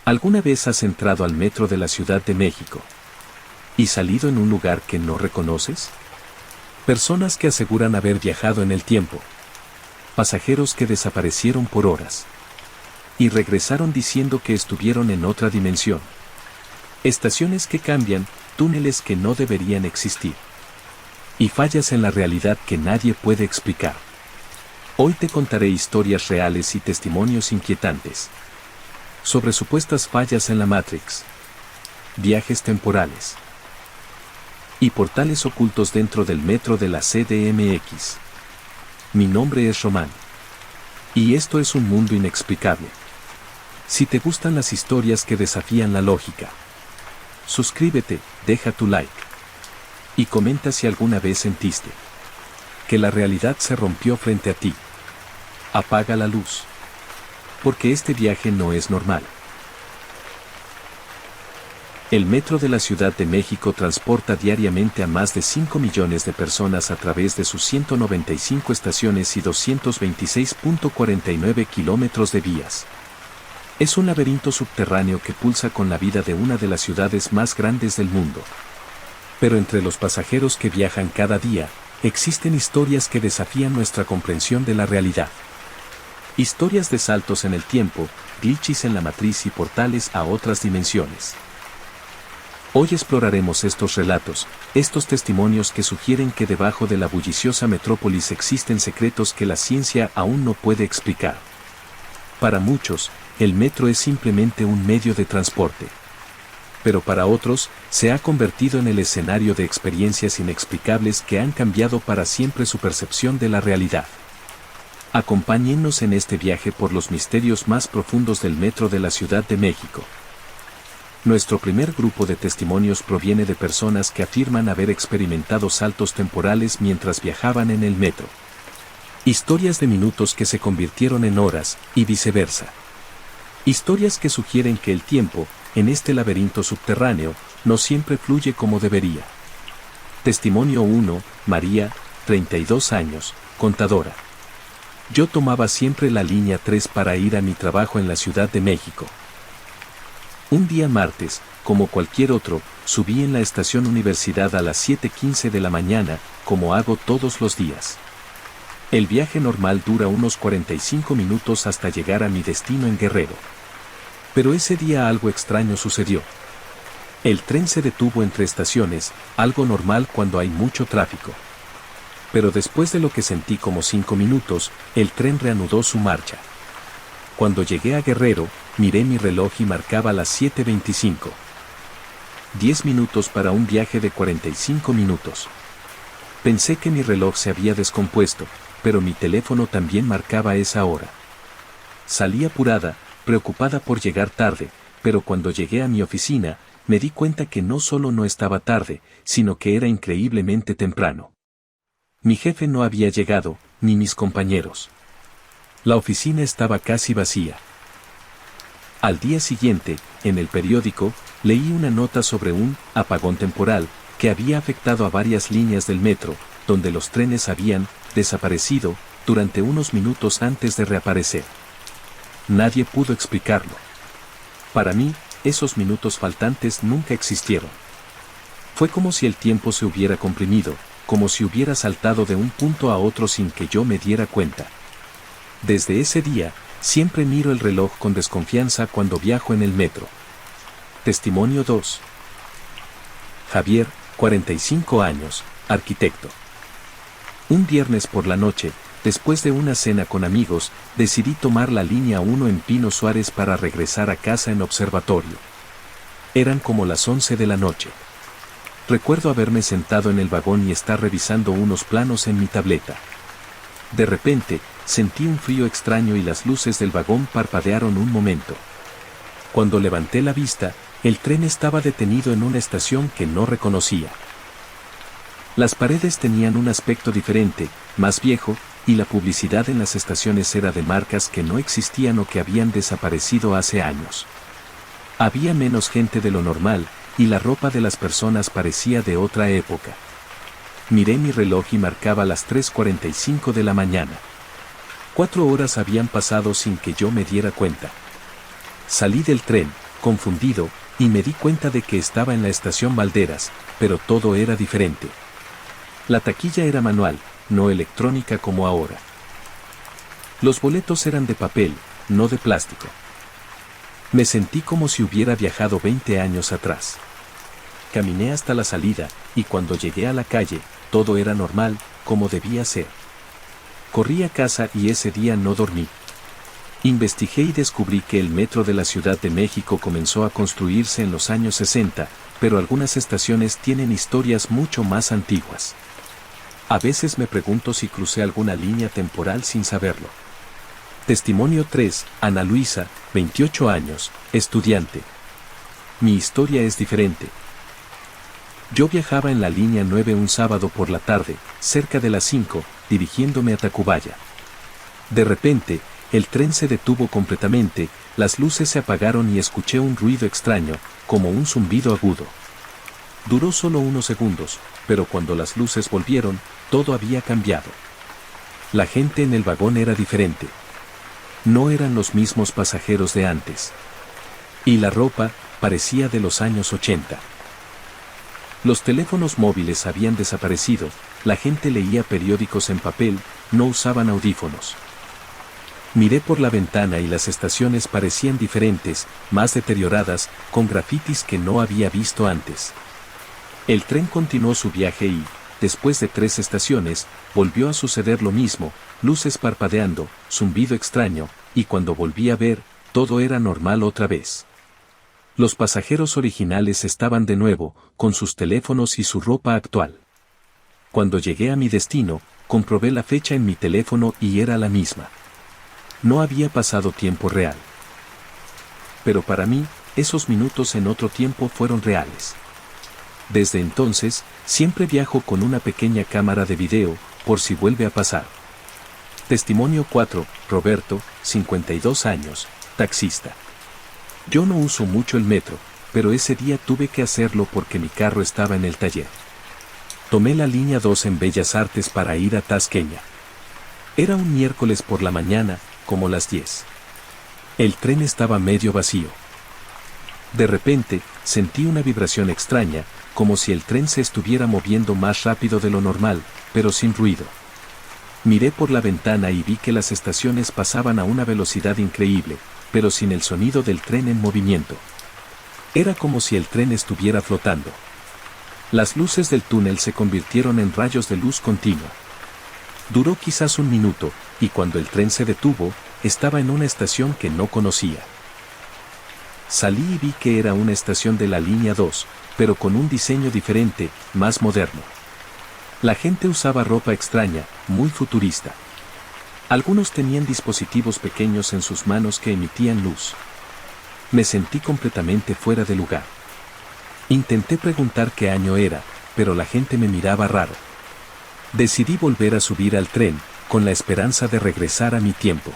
¿Alguna vez has entrado al metro de la Ciudad de México y salido en un lugar que no reconoces? Personas que aseguran haber viajado en el tiempo. Pasajeros que desaparecieron por horas y regresaron diciendo que estuvieron en otra dimensión. Estaciones que cambian, túneles que no deberían existir. Y fallas en la realidad que nadie puede explicar. Hoy te contaré historias reales y testimonios inquietantes sobre supuestas fallas en la Matrix, viajes temporales y portales ocultos dentro del metro de la CDMX. Mi nombre es Román. Y esto es un mundo inexplicable. Si te gustan las historias que desafían la lógica, suscríbete, deja tu like y comenta si alguna vez sentiste que la realidad se rompió frente a ti. Apaga la luz, porque este viaje no es normal. El metro de la Ciudad de México transporta diariamente a más de 5 millones de personas a través de sus 195 estaciones y 226.49 kilómetros de vías. Es un laberinto subterráneo que pulsa con la vida de una de las ciudades más grandes del mundo. Pero entre los pasajeros que viajan cada día, existen historias que desafían nuestra comprensión de la realidad. Historias de saltos en el tiempo, glitches en la matriz y portales a otras dimensiones. Hoy exploraremos estos relatos, estos testimonios que sugieren que debajo de la bulliciosa metrópolis existen secretos que la ciencia aún no puede explicar. Para muchos, el metro es simplemente un medio de transporte. Pero para otros, se ha convertido en el escenario de experiencias inexplicables que han cambiado para siempre su percepción de la realidad. Acompáñennos en este viaje por los misterios más profundos del metro de la Ciudad de México. Nuestro primer grupo de testimonios proviene de personas que afirman haber experimentado saltos temporales mientras viajaban en el metro. Historias de minutos que se convirtieron en horas, y viceversa. Historias que sugieren que el tiempo, en este laberinto subterráneo, no siempre fluye como debería. Testimonio 1, María, 32 años, contadora. Yo tomaba siempre la línea 3 para ir a mi trabajo en la Ciudad de México. Un día martes, como cualquier otro, subí en la estación Universidad a las 7:15 de la mañana, como hago todos los días. El viaje normal dura unos 45 minutos hasta llegar a mi destino en Guerrero. Pero ese día algo extraño sucedió. El tren se detuvo entre estaciones, algo normal cuando hay mucho tráfico. Pero después de lo que sentí como 5 minutos, el tren reanudó su marcha. Cuando llegué a Guerrero, miré mi reloj y marcaba las 7:25. 10 minutos para un viaje de 45 minutos. Pensé que mi reloj se había descompuesto, pero mi teléfono también marcaba esa hora. Salí apurada, preocupada por llegar tarde, pero cuando llegué a mi oficina, me di cuenta que no solo no estaba tarde, sino que era increíblemente temprano. Mi jefe no había llegado, ni mis compañeros. La oficina estaba casi vacía. Al día siguiente, en el periódico, leí una nota sobre un apagón temporal que había afectado a varias líneas del metro, donde los trenes habían desaparecido durante unos minutos antes de reaparecer. Nadie pudo explicarlo. Para mí, esos minutos faltantes nunca existieron. Fue como si el tiempo se hubiera comprimido, como si hubiera saltado de un punto a otro sin que yo me diera cuenta. Desde ese día, siempre miro el reloj con desconfianza cuando viajo en el metro. Testimonio 2. Javier, 45 años, arquitecto. Un viernes por la noche, después de una cena con amigos, decidí tomar la línea 1 en Pino Suárez para regresar a casa en Observatorio. Eran como las 11 de la noche. Recuerdo haberme sentado en el vagón y estar revisando unos planos en mi tableta. De repente, sentí un frío extraño y las luces del vagón parpadearon un momento. Cuando levanté la vista, el tren estaba detenido en una estación que no reconocía. Las paredes tenían un aspecto diferente, más viejo, y la publicidad en las estaciones era de marcas que no existían o que habían desaparecido hace años. Había menos gente de lo normal, y la ropa de las personas parecía de otra época. Miré mi reloj y marcaba las 3:45 de la mañana. 4 horas habían pasado sin que yo me diera cuenta. Salí del tren, confundido, y me di cuenta de que estaba en la estación Valderas, pero todo era diferente. La taquilla era manual, no electrónica como ahora. Los boletos eran de papel, no de plástico. Me sentí como si hubiera viajado 20 años atrás. Caminé hasta la salida, y cuando llegué a la calle, todo era normal, como debía ser. Corrí a casa y ese día no dormí. Investigué y descubrí que el metro de la Ciudad de México comenzó a construirse en los años 60, pero algunas estaciones tienen historias mucho más antiguas. A veces me pregunto si crucé alguna línea temporal sin saberlo. Testimonio 3, Ana Luisa, 28 años, estudiante. Mi historia es diferente. Yo viajaba en la línea 9 un sábado por la tarde, cerca de las 5, dirigiéndome a Tacubaya. De repente, el tren se detuvo completamente, las luces se apagaron y escuché un ruido extraño, como un zumbido agudo. Duró solo unos segundos, pero cuando las luces volvieron, todo había cambiado. La gente en el vagón era diferente. No eran los mismos pasajeros de antes. Y la ropa parecía de los años 80. Los teléfonos móviles habían desaparecido, la gente leía periódicos en papel, no usaban audífonos. Miré por la ventana y las estaciones parecían diferentes, más deterioradas, con grafitis que no había visto antes. El tren continuó su viaje y, después de 3 estaciones, volvió a suceder lo mismo, luces parpadeando, zumbido extraño, y cuando volví a ver, todo era normal otra vez. Los pasajeros originales estaban de nuevo, con sus teléfonos y su ropa actual. Cuando llegué a mi destino, comprobé la fecha en mi teléfono y era la misma. No había pasado tiempo real. Pero para mí, esos minutos en otro tiempo fueron reales. Desde entonces, siempre viajo con una pequeña cámara de video, por si vuelve a pasar. Testimonio 4, Roberto, 52 años, taxista. Yo no uso mucho el metro, pero ese día tuve que hacerlo porque mi carro estaba en el taller. Tomé la línea 2 en Bellas Artes para ir a Tasqueña. Era un miércoles por la mañana, como las 10. El tren estaba medio vacío. De repente, sentí una vibración extraña, como si el tren se estuviera moviendo más rápido de lo normal, pero sin ruido. Miré por la ventana y vi que las estaciones pasaban a una velocidad increíble, pero sin el sonido del tren en movimiento. Era como si el tren estuviera flotando. Las luces del túnel se convirtieron en rayos de luz continua. Duró quizás un minuto, y cuando el tren se detuvo, estaba en una estación que no conocía. Salí y vi que era una estación de la línea 2, pero con un diseño diferente, más moderno. La gente usaba ropa extraña, muy futurista. Algunos tenían dispositivos pequeños en sus manos que emitían luz. Me sentí completamente fuera de lugar. Intenté preguntar qué año era, pero la gente me miraba raro. Decidí volver a subir al tren, con la esperanza de regresar a mi tiempo.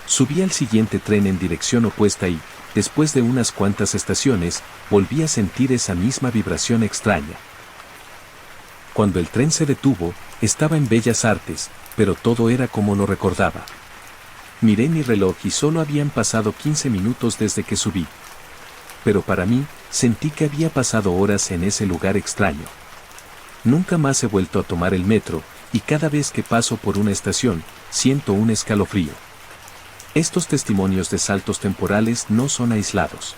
Subí al siguiente tren en dirección opuesta y, después de unas cuantas estaciones, volví a sentir esa misma vibración extraña. Cuando el tren se detuvo, estaba en Bellas Artes, pero todo era como lo recordaba. Miré mi reloj y solo habían pasado 15 minutos desde que subí. Pero para mí, sentí que había pasado horas en ese lugar extraño. Nunca más he vuelto a tomar el metro, y cada vez que paso por una estación, siento un escalofrío. Estos testimonios de saltos temporales no son aislados.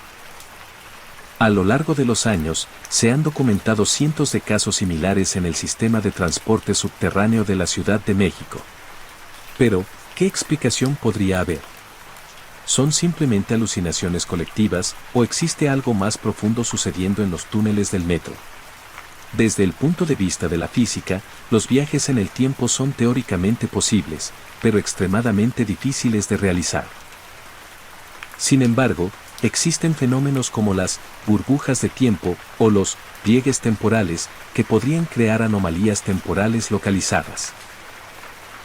A lo largo de los años, se han documentado cientos de casos similares en el sistema de transporte subterráneo de la Ciudad de México. Pero, ¿qué explicación podría haber? ¿Son simplemente alucinaciones colectivas, o existe algo más profundo sucediendo en los túneles del metro? Desde el punto de vista de la física, los viajes en el tiempo son teóricamente posibles, pero extremadamente difíciles de realizar. Sin embargo, existen fenómenos como las burbujas de tiempo o los pliegues temporales que podrían crear anomalías temporales localizadas.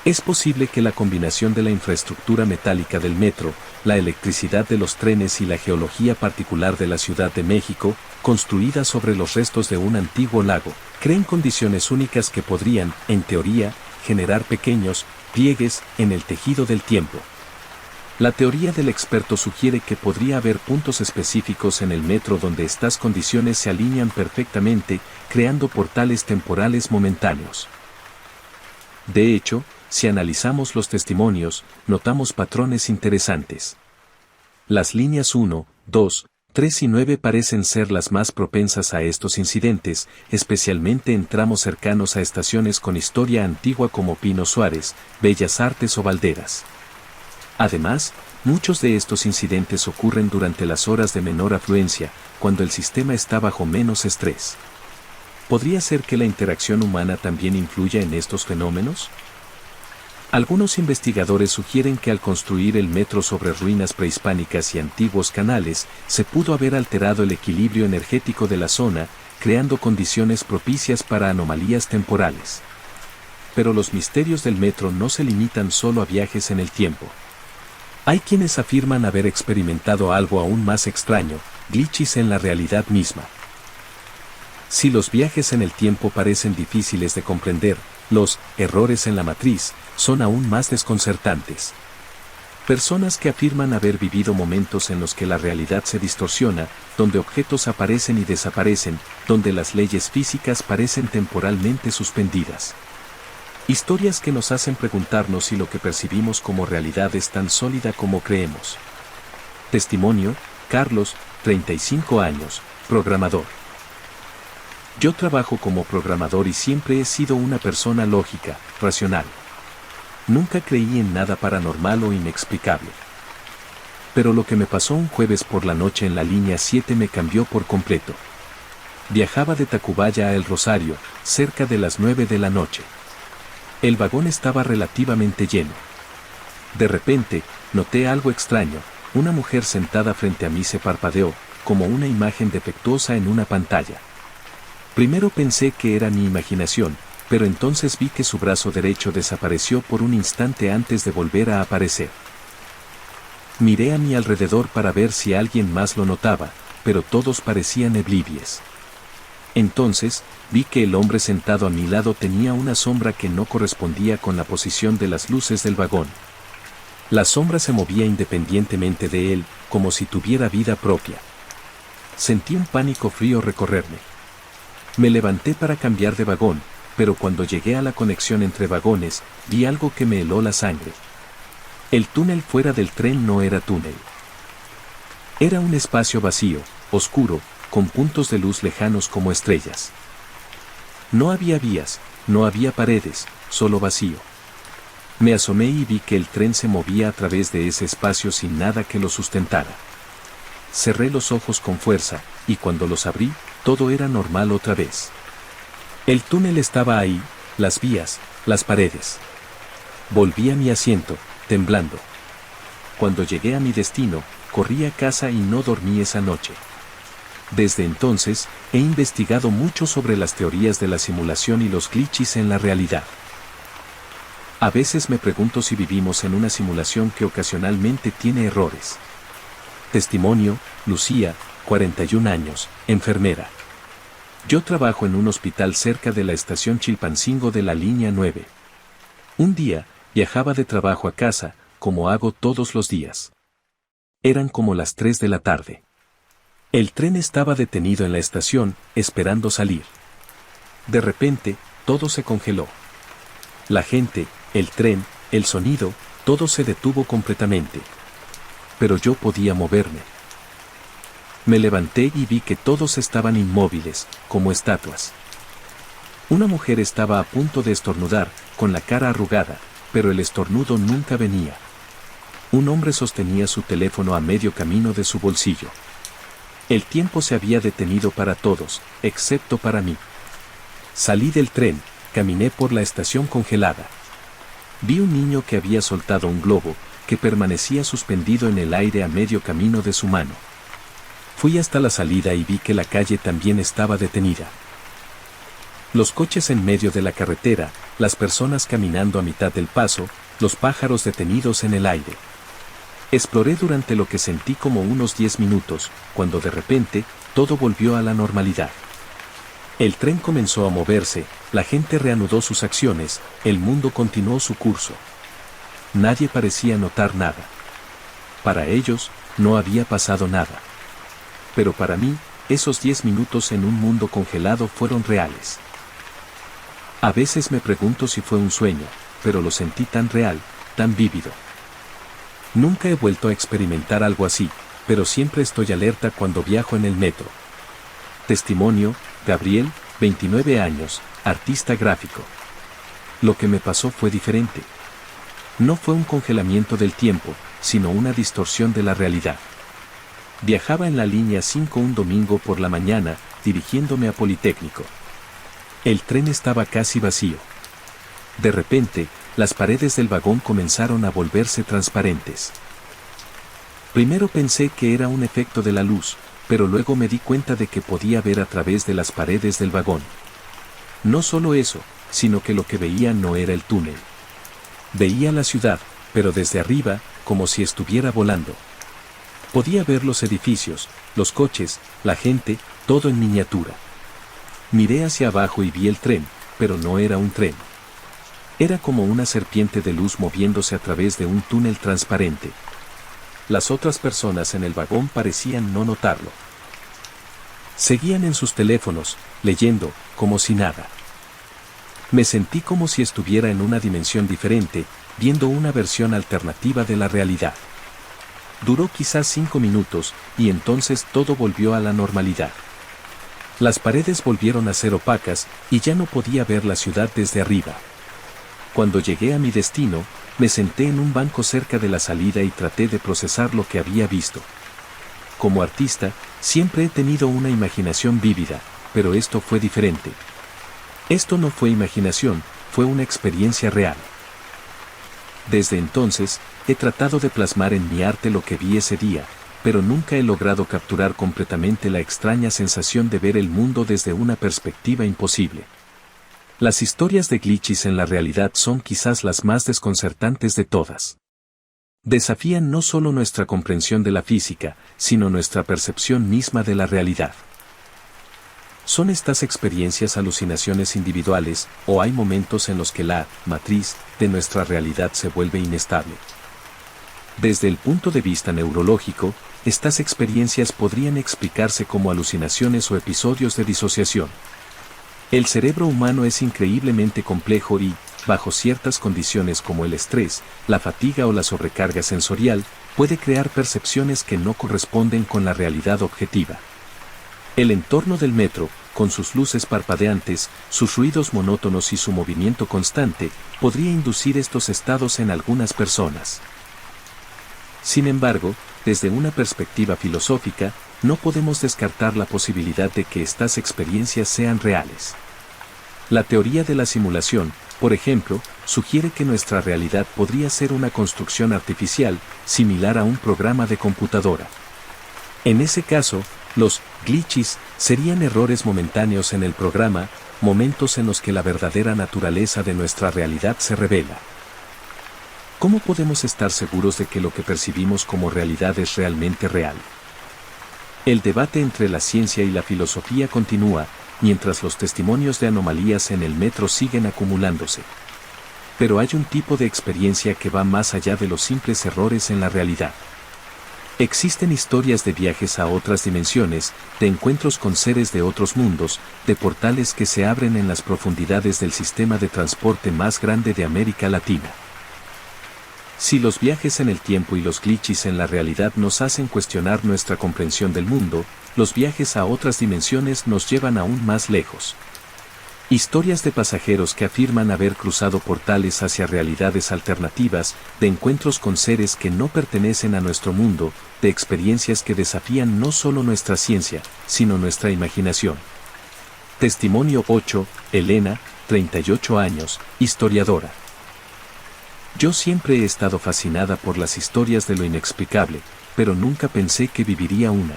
Es posible que la combinación de la infraestructura metálica del metro, la electricidad de los trenes y la geología particular de la Ciudad de México, construida sobre los restos de un antiguo lago, creen condiciones únicas que podrían, en teoría, generar pequeños pliegues en el tejido del tiempo. La teoría del experto sugiere que podría haber puntos específicos en el metro donde estas condiciones se alinean perfectamente, creando portales temporales momentáneos. De hecho, si analizamos los testimonios, notamos patrones interesantes. Las líneas 1, 2, 3 y 9 parecen ser las más propensas a estos incidentes, especialmente en tramos cercanos a estaciones con historia antigua como Pino Suárez, Bellas Artes o Valderas. Además, muchos de estos incidentes ocurren durante las horas de menor afluencia, cuando el sistema está bajo menos estrés. ¿Podría ser que la interacción humana también influya en estos fenómenos? Algunos investigadores sugieren que al construir el metro sobre ruinas prehispánicas y antiguos canales, se pudo haber alterado el equilibrio energético de la zona, creando condiciones propicias para anomalías temporales. Pero los misterios del metro no se limitan solo a viajes en el tiempo. Hay quienes afirman haber experimentado algo aún más extraño, glitches en la realidad misma. Si los viajes en el tiempo parecen difíciles de comprender, los errores en la matriz son aún más desconcertantes. Personas que afirman haber vivido momentos en los que la realidad se distorsiona, donde objetos aparecen y desaparecen, donde las leyes físicas parecen temporalmente suspendidas. Historias que nos hacen preguntarnos si lo que percibimos como realidad es tan sólida como creemos. Testimonio, Carlos, 35 años, programador. Yo trabajo como programador y siempre he sido una persona lógica, racional. Nunca creí en nada paranormal o inexplicable. Pero lo que me pasó un jueves por la noche en la línea 7 me cambió por completo. Viajaba de Tacubaya a El Rosario, cerca de las 9 de la noche. El vagón estaba relativamente lleno. De repente, noté algo extraño, una mujer sentada frente a mí se parpadeó, como una imagen defectuosa en una pantalla. Primero pensé que era mi imaginación, pero entonces vi que su brazo derecho desapareció por un instante antes de volver a aparecer. Miré a mi alrededor para ver si alguien más lo notaba, pero todos parecían oblivios. Entonces, vi que el hombre sentado a mi lado tenía una sombra que no correspondía con la posición de las luces del vagón. La sombra se movía independientemente de él, como si tuviera vida propia. Sentí un pánico frío recorrerme. Me levanté para cambiar de vagón, pero cuando llegué a la conexión entre vagones, vi algo que me heló la sangre. El túnel fuera del tren no era túnel. Era un espacio vacío, oscuro, con puntos de luz lejanos como estrellas. No había vías, no había paredes, solo vacío. Me asomé y vi que el tren se movía a través de ese espacio sin nada que lo sustentara. Cerré los ojos con fuerza, y cuando los abrí, todo era normal otra vez. El túnel estaba ahí, las vías, las paredes. Volví a mi asiento, temblando. Cuando llegué a mi destino, corrí a casa y no dormí esa noche. Desde entonces, he investigado mucho sobre las teorías de la simulación y los glitches en la realidad. A veces me pregunto si vivimos en una simulación que ocasionalmente tiene errores. Testimonio, Lucía, 41 años, enfermera. Yo trabajo en un hospital cerca de la estación Chilpancingo de la línea 9. Un día, viajaba de trabajo a casa, como hago todos los días. Eran como las 3 de la tarde. El tren estaba detenido en la estación, esperando salir. De repente, todo se congeló. La gente, el tren, el sonido, todo se detuvo completamente. Pero yo podía moverme. Me levanté y vi que todos estaban inmóviles, como estatuas. Una mujer estaba a punto de estornudar, con la cara arrugada, pero el estornudo nunca venía. Un hombre sostenía su teléfono a medio camino de su bolsillo. El tiempo se había detenido para todos, excepto para mí. Salí del tren, caminé por la estación congelada. Vi un niño que había soltado un globo, que permanecía suspendido en el aire a medio camino de su mano. Fui hasta la salida y vi que la calle también estaba detenida. Los coches en medio de la carretera, las personas caminando a mitad del paso, los pájaros detenidos en el aire. Exploré durante lo que sentí como unos 10 minutos, cuando de repente, todo volvió a la normalidad. El tren comenzó a moverse, la gente reanudó sus acciones, el mundo continuó su curso. Nadie parecía notar nada. Para ellos, no había pasado nada. Pero para mí, esos 10 minutos en un mundo congelado fueron reales. A veces me pregunto si fue un sueño, pero lo sentí tan real, tan vívido. Nunca he vuelto a experimentar algo así, pero siempre estoy alerta cuando viajo en el metro. Testimonio, Gabriel, 29 años, artista gráfico. Lo que me pasó fue diferente. No fue un congelamiento del tiempo, sino una distorsión de la realidad. Viajaba en la línea 5 un domingo por la mañana, dirigiéndome a Politécnico. El tren estaba casi vacío. De repente, las paredes del vagón comenzaron a volverse transparentes. Primero pensé que era un efecto de la luz, pero luego me di cuenta de que podía ver a través de las paredes del vagón. No solo eso, sino que lo que veía no era el túnel. Veía la ciudad, pero desde arriba, como si estuviera volando. Podía ver los edificios, los coches, la gente, todo en miniatura. Miré hacia abajo y vi el tren, pero no era un tren. Era como una serpiente de luz moviéndose a través de un túnel transparente. Las otras personas en el vagón parecían no notarlo. Seguían en sus teléfonos, leyendo, como si nada. Me sentí como si estuviera en una dimensión diferente, viendo una versión alternativa de la realidad. Duró quizás 5 minutos, y entonces todo volvió a la normalidad. Las paredes volvieron a ser opacas, y ya no podía ver la ciudad desde arriba. Cuando llegué a mi destino, me senté en un banco cerca de la salida y traté de procesar lo que había visto. Como artista, siempre he tenido una imaginación vívida, pero esto fue diferente. Esto no fue imaginación, fue una experiencia real. Desde entonces, he tratado de plasmar en mi arte lo que vi ese día, pero nunca he logrado capturar completamente la extraña sensación de ver el mundo desde una perspectiva imposible. Las historias de glitches en la realidad son quizás las más desconcertantes de todas. Desafían no solo nuestra comprensión de la física, sino nuestra percepción misma de la realidad. ¿Son estas experiencias alucinaciones individuales, o hay momentos en los que la matriz de nuestra realidad se vuelve inestable? Desde el punto de vista neurológico, estas experiencias podrían explicarse como alucinaciones o episodios de disociación. El cerebro humano es increíblemente complejo y, bajo ciertas condiciones como el estrés, la fatiga o la sobrecarga sensorial, puede crear percepciones que no corresponden con la realidad objetiva. El entorno del metro, con sus luces parpadeantes, sus ruidos monótonos y su movimiento constante, podría inducir estos estados en algunas personas. Sin embargo, desde una perspectiva filosófica, no podemos descartar la posibilidad de que estas experiencias sean reales. La teoría de la simulación, por ejemplo, sugiere que nuestra realidad podría ser una construcción artificial, similar a un programa de computadora. En ese caso, los glitches serían errores momentáneos en el programa, momentos en los que la verdadera naturaleza de nuestra realidad se revela. ¿Cómo podemos estar seguros de que lo que percibimos como realidad es realmente real? El debate entre la ciencia y la filosofía continúa, mientras los testimonios de anomalías en el metro siguen acumulándose. Pero hay un tipo de experiencia que va más allá de los simples errores en la realidad. Existen historias de viajes a otras dimensiones, de encuentros con seres de otros mundos, de portales que se abren en las profundidades del sistema de transporte más grande de América Latina. Si los viajes en el tiempo y los glitches en la realidad nos hacen cuestionar nuestra comprensión del mundo, los viajes a otras dimensiones nos llevan aún más lejos. Historias de pasajeros que afirman haber cruzado portales hacia realidades alternativas, de encuentros con seres que no pertenecen a nuestro mundo, de experiencias que desafían no solo nuestra ciencia, sino nuestra imaginación. Testimonio 8, Elena, 38 años, historiadora. Yo siempre he estado fascinada por las historias de lo inexplicable, pero nunca pensé que viviría una.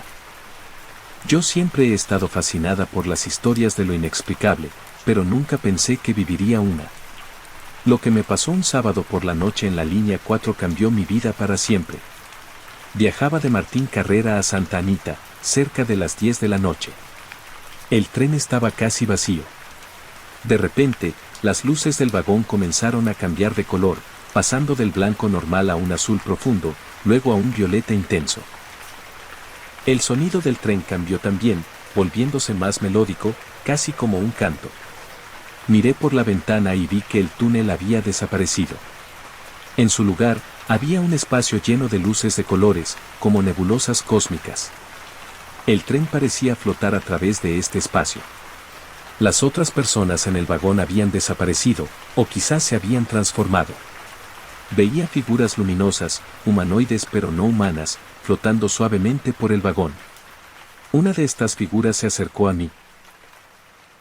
Yo siempre he estado fascinada por las historias de lo inexplicable, pero nunca pensé que viviría una. Lo que me pasó un sábado por la noche en la línea 4 cambió mi vida para siempre. Viajaba de Martín Carrera a Santa Anita, cerca de las 10 de la noche. El tren estaba casi vacío. De repente, las luces del vagón comenzaron a cambiar de color, pasando del blanco normal a un azul profundo, luego a un violeta intenso. El sonido del tren cambió también, volviéndose más melódico, casi como un canto. Miré por la ventana y vi que el túnel había desaparecido. En su lugar, había un espacio lleno de luces de colores, como nebulosas cósmicas. El tren parecía flotar a través de este espacio. Las otras personas en el vagón habían desaparecido, o quizás se habían transformado. Veía figuras luminosas, humanoides pero no humanas, flotando suavemente por el vagón. Una de estas figuras se acercó a mí.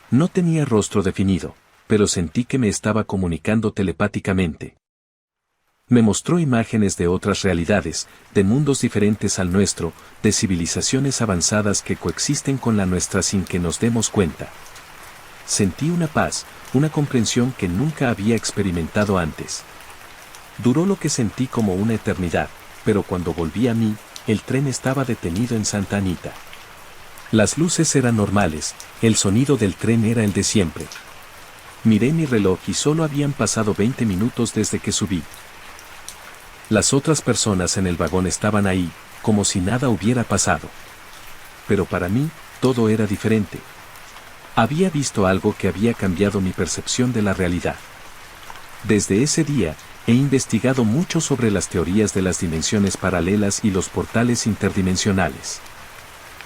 No tenía rostro definido, pero sentí que me estaba comunicando telepáticamente. Me mostró imágenes de otras realidades, de mundos diferentes al nuestro, de civilizaciones avanzadas que coexisten con la nuestra sin que nos demos cuenta. Sentí una paz, una comprensión que nunca había experimentado antes. Duró lo que sentí como una eternidad, pero cuando volví a mí, el tren estaba detenido en Santa Anita. Las luces eran normales, el sonido del tren era el de siempre. Miré mi reloj y solo habían pasado 20 minutos desde que subí. Las otras personas en el vagón estaban ahí, como si nada hubiera pasado. Pero para mí, todo era diferente. Había visto algo que había cambiado mi percepción de la realidad. Desde ese día, he investigado mucho sobre las teorías de las dimensiones paralelas y los portales interdimensionales.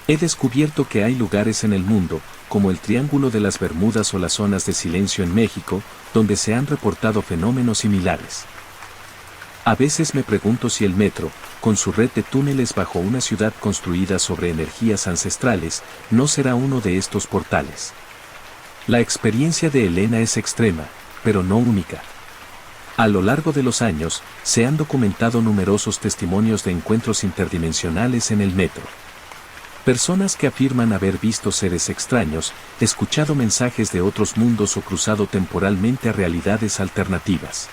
He descubierto que hay lugares en el mundo, como el Triángulo de las Bermudas o las zonas de silencio en México, donde se han reportado fenómenos similares. A veces me pregunto si el metro, con su red de túneles bajo una ciudad construida sobre energías ancestrales, no será uno de estos portales. La experiencia de Elena es extrema, pero no única. A lo largo de los años, se han documentado numerosos testimonios de encuentros interdimensionales en el metro. Personas que afirman haber visto seres extraños, escuchado mensajes de otros mundos o cruzado temporalmente a realidades alternativas.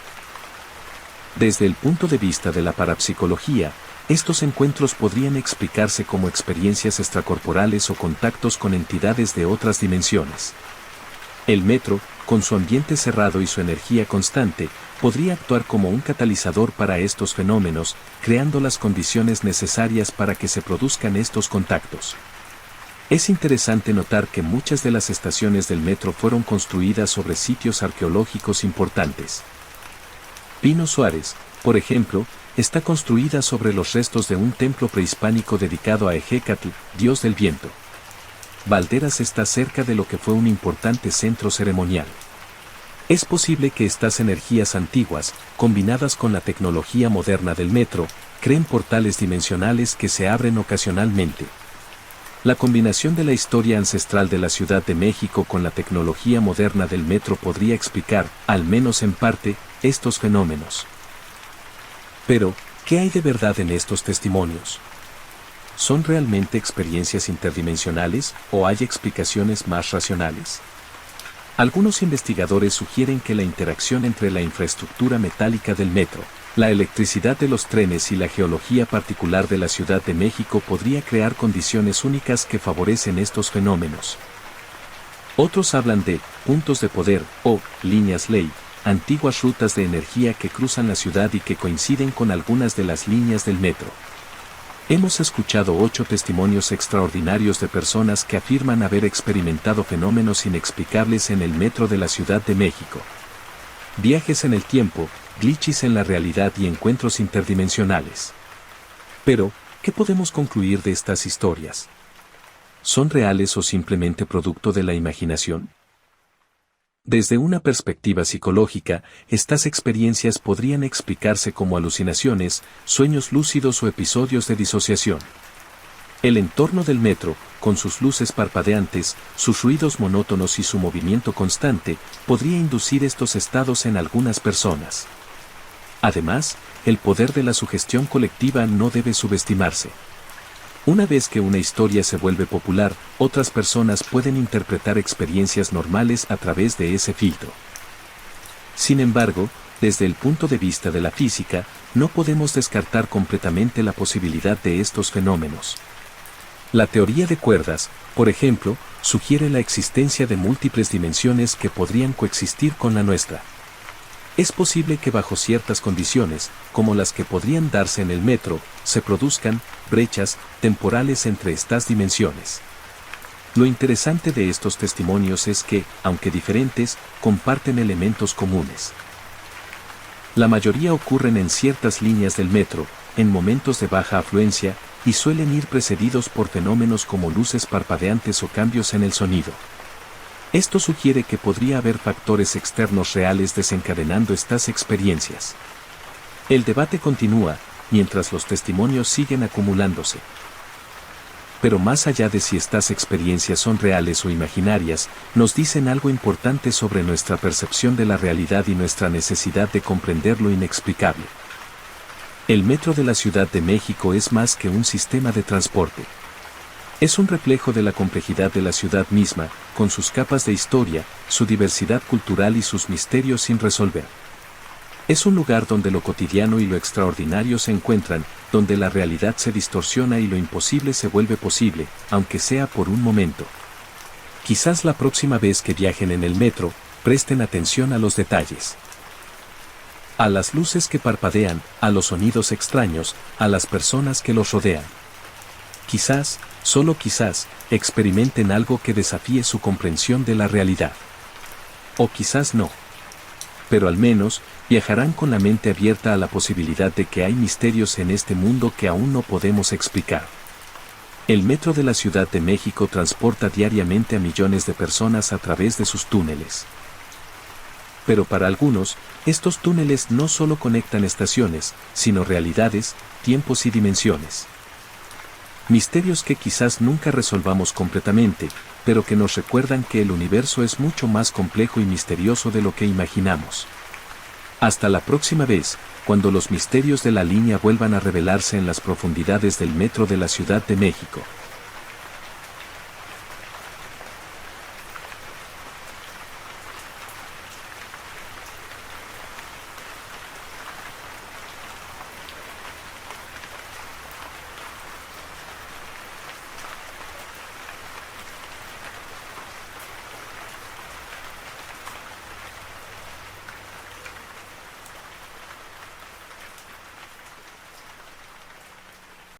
Desde el punto de vista de la parapsicología, estos encuentros podrían explicarse como experiencias extracorporales o contactos con entidades de otras dimensiones. El metro, con su ambiente cerrado y su energía constante, podría actuar como un catalizador para estos fenómenos, creando las condiciones necesarias para que se produzcan estos contactos. Es interesante notar que muchas de las estaciones del metro fueron construidas sobre sitios arqueológicos importantes. Pino Suárez, por ejemplo, está construida sobre los restos de un templo prehispánico dedicado a Ejecatl, dios del viento. Valderas está cerca de lo que fue un importante centro ceremonial. Es posible que estas energías antiguas, combinadas con la tecnología moderna del metro, creen portales dimensionales que se abren ocasionalmente. La combinación de la historia ancestral de la Ciudad de México con la tecnología moderna del metro podría explicar, al menos en parte, estos fenómenos. Pero, ¿qué hay de verdad en estos testimonios? ¿Son realmente experiencias interdimensionales o hay explicaciones más racionales? Algunos investigadores sugieren que la interacción entre la infraestructura metálica del metro, la electricidad de los trenes y la geología particular de la Ciudad de México podría crear condiciones únicas que favorecen estos fenómenos. Otros hablan de puntos de poder o líneas ley, antiguas rutas de energía que cruzan la ciudad y que coinciden con algunas de las líneas del metro. Hemos escuchado 8 testimonios extraordinarios de personas que afirman haber experimentado fenómenos inexplicables en el metro de la Ciudad de México. Viajes en el tiempo, glitches en la realidad y encuentros interdimensionales. Pero, ¿qué podemos concluir de estas historias? ¿Son reales o simplemente producto de la imaginación? Desde una perspectiva psicológica, estas experiencias podrían explicarse como alucinaciones, sueños lúcidos o episodios de disociación. El entorno del metro, con sus luces parpadeantes, sus ruidos monótonos y su movimiento constante, podría inducir estos estados en algunas personas. Además, el poder de la sugestión colectiva no debe subestimarse. Una vez que una historia se vuelve popular, otras personas pueden interpretar experiencias normales a través de ese filtro. Sin embargo, desde el punto de vista de la física, no podemos descartar completamente la posibilidad de estos fenómenos. La teoría de cuerdas, por ejemplo, sugiere la existencia de múltiples dimensiones que podrían coexistir con la nuestra. Es posible que bajo ciertas condiciones, como las que podrían darse en el metro, se produzcan brechas temporales entre estas dimensiones. Lo interesante de estos testimonios es que, aunque diferentes, comparten elementos comunes. La mayoría ocurren en ciertas líneas del metro, en momentos de baja afluencia, y suelen ir precedidos por fenómenos como luces parpadeantes o cambios en el sonido. Esto sugiere que podría haber factores externos reales desencadenando estas experiencias. El debate continúa, mientras los testimonios siguen acumulándose. Pero más allá de si estas experiencias son reales o imaginarias, nos dicen algo importante sobre nuestra percepción de la realidad y nuestra necesidad de comprender lo inexplicable. El metro de la Ciudad de México es más que un sistema de transporte. Es un reflejo de la complejidad de la ciudad misma, con sus capas de historia, su diversidad cultural y sus misterios sin resolver. Es un lugar donde lo cotidiano y lo extraordinario se encuentran, donde la realidad se distorsiona y lo imposible se vuelve posible, aunque sea por un momento. Quizás la próxima vez que viajen en el metro, presten atención a los detalles. A las luces que parpadean, a los sonidos extraños, a las personas que los rodean. Quizás, solo quizás, experimenten algo que desafíe su comprensión de la realidad. O quizás no. Pero al menos, viajarán con la mente abierta a la posibilidad de que hay misterios en este mundo que aún no podemos explicar. El metro de la Ciudad de México transporta diariamente a millones de personas a través de sus túneles. Pero para algunos, estos túneles no solo conectan estaciones, sino realidades, tiempos y dimensiones. Misterios que quizás nunca resolvamos completamente, pero que nos recuerdan que el universo es mucho más complejo y misterioso de lo que imaginamos. Hasta la próxima vez, cuando los misterios de la línea vuelvan a revelarse en las profundidades del metro de la Ciudad de México.